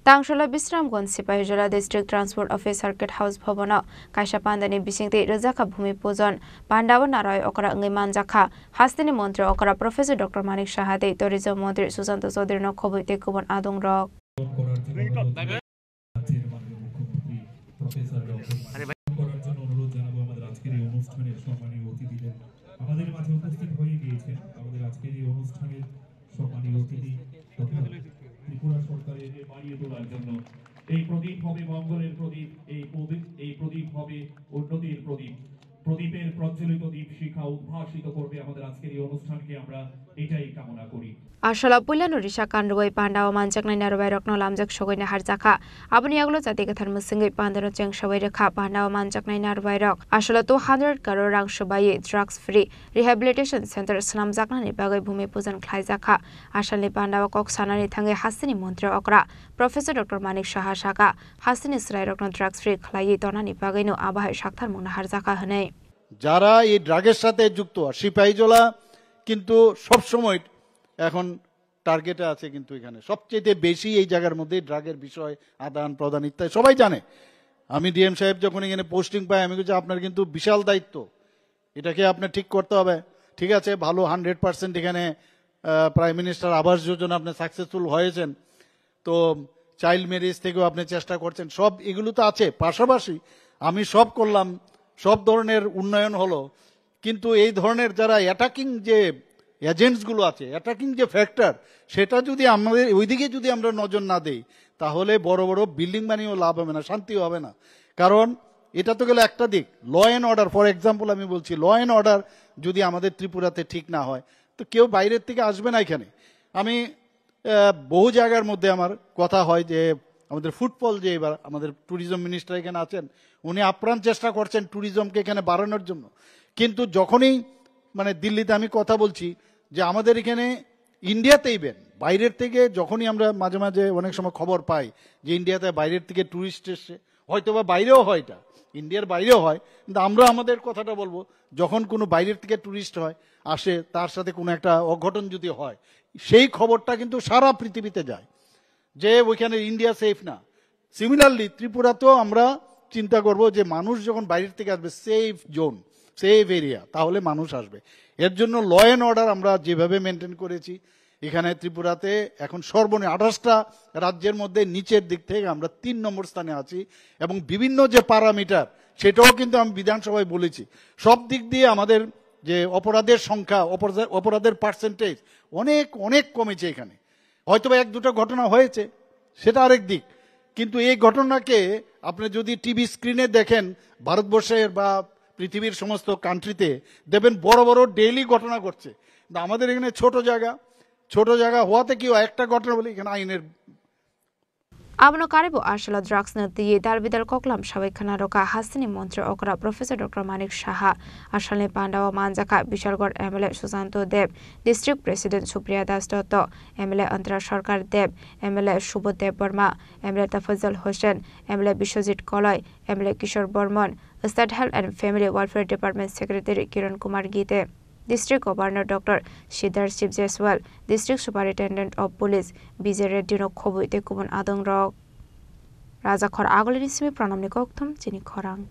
Tangshula Bisramganj Sipahijala District Transport Office Circuit House Bhavana Kaisa Pandani Bisingti Rajaka Bhumi Pujon Pandawa Naroy Okra Ngiman Jakha Hastini Montri Okra Professor Dr. Manik Shahade Tourism Montri Susanto Sodri no Khobite Kubon Adong Rock Tripura সরকারের বাড়িয়ে তোলার জন্য এই প্রদীপ হবে মঙ্গলের প্রদীপ এই প্রদীপ হবে উন্নতির প্রদীপ প্রদীপের প্রজ্বলিত দীপ শিখা উদ্ভাসিত করবে আমাদের আজকের এই অনুষ্ঠানকে আমরা এটাই কামনা করি Ashala Pulan Risha Kandway Pandawa Manjakna Narway Rockno Lamjak Shogina Harzaka Abuniaglo Zatikatan Musingi Pandano Cheng Shawayaka Pandawa Manjakna Narway Rock Ashala 200 crore rang Shobaye drugs free rehabilitation center Slam Zakna Nibagai Bhumi Puzan Klaizaka Ashali Pandawa Kok Sanani Thange Hasini Montri Okra Professor Dr. Manik Shahashaka Hasini Srai Rockno drugs free Klayi Tona Nibagai no Abahai Shaktar Muna Harzaka Hane যারা এই ড্রাগের সাথে যুক্ত সিপাহীজলা কিন্তু সব সময় এখন টার্গেটে আছে কিন্তু এখানে সবচেয়ে বেশি এই জায়গার মধ্যে ড্রাগের বিষয় আদান প্রদান ইত্যাদি সবাই জানে আমি ডিএম সাহেব যখন এখানে পোস্টিং পাই আমি বলছি আপনার কিন্তু বিশাল দায়িত্ব এটাকে আপনার ঠিক করতে হবে ঠিক আছে ভালো 100% এখানে প্রাইম মিনিস্টার আবাস যোজনা আপনি সাকসেসফুল হয়েছেন তো চাইল্ড ম্যারেজ থেকেও আপনি চেষ্টা করছেন সব এগুলো তো আছে পাশাপাশি আমি সব করলাম সব ধরনের উন্নয়ন হলো কিন্তু এই ধরনের যারা অ্যাটাকিং যে এজেন্টস গুলো আছে অ্যাটাকিং যে ফ্যাক্টর সেটা যদি আমাদের ওইদিকে যদি আমরা নজর না দেই তাহলে বড় বড় বিল্ডিং বানিয়েও লাভ হবে না শান্তিও হবে না কারণ এটা তো গেল একটা দিক law and order for example আমি বলছি ল এন্ড অর্ডার যদি আমাদের ত্রিপুরাতে ঠিক না হয় তো কেউ বাইরের থেকে আসবে না এখানে আমি বহু জায়গার মধ্যে আমার কথা হয় যে আমাদের ফুটফল যে এবার আমাদের ট্যুরিজম মিনিস্টার এখানে আছেন উনি আপ্রাণ চেষ্টা করছেন ট্যুরিজমকে এখানে বাড়ানোর জন্য কিন্তু যখনই মানে দিল্লিতে আমি কথা বলছি যে আমাদের এখানে ইন্ডিয়াতে ইভেন বাইরের থেকে যখনই আমরা মাঝে মাঝে অনেক সময় খবর পাই যে ইন্ডিয়াতে বাইরের থেকে ট্যুরিস্ট এসছে হয়তো বা বাইরেও হয় এটা ইন্ডিয়ার বাইরেও হয় কিন্তু আমরা আমাদের কথাটা বলবো যখন কোনো বাইরের থেকে ট্যুরিস্ট হয় আসে তার সাথে কোনো একটা অঘটন যদি হয় সেই খবরটা কিন্তু সারা পৃথিবীতে যায় যে ওইখানে ইন্ডিয়া সেফ না সিমিলারলি ত্রিপুরাতেও আমরা চিন্তা করব যে মানুষ যখন বাইরের থেকে আসবে সেফ জোন সেফ এরিয়া তাহলে মানুষ আসবে এর জন্য ল এন্ড অর্ডার আমরা যেভাবে মেনটেন করেছি এখানে ত্রিপুরাতে এখন সর্বনিম্ন 28টা রাজ্যের মধ্যে নিচের দিক থেকে আমরা 3 নম্বর স্থানে আছি এবং বিভিন্ন যে প্যারামিটার সেটাও কিন্তু আমি বিধানসভায় বলেছি সব দিক দিয়ে আমাদের যে অপরাধের সংখ্যা অপরাধের পার্সেন্টেজ অনেক অনেক কমেছে এখানে হয়তো এক দুটো ঘটনা হয়েছে সেটা আরেক দিক কিন্তু এই ঘটনাকে আপনি যদি টিভি স্ক্রিনে দেখেন ভারতবর্ষের বা পৃথিবীর সমস্ত কান্ট্রিতে দেখবেন বড় বড় ডেইলি ঘটনা ঘটছে আমাদের এখানে ছোট জায়গা হওয়াতে কি একটা ঘটনা বলি এখানে আইনের Abno Karibu Ashala drugs na the Dalbidal Koklam Shavikana Roka Hasini Montri Okra Professor Dr. Manik Shaha Ashali Pandawa Manjaka Bishalgor MLA Susanto Deb District President Supriya Das Dotto MLA Antara Sarkar Deb MLA Shubodeb Burma MLA Tafazal Hossain MLA Bishojit Koloy MLA Kishore Burman State Health and Family Welfare Department Secretary Kiran Kumar Gite District Governor Dr. Shidhar Shiv Jaiswal, District Superintendent of Police, BJ Reddy no Khobite Kubon Adong Rock. Raja Khor Agolini Simi Pranam Nikoktum, Chini Khorang.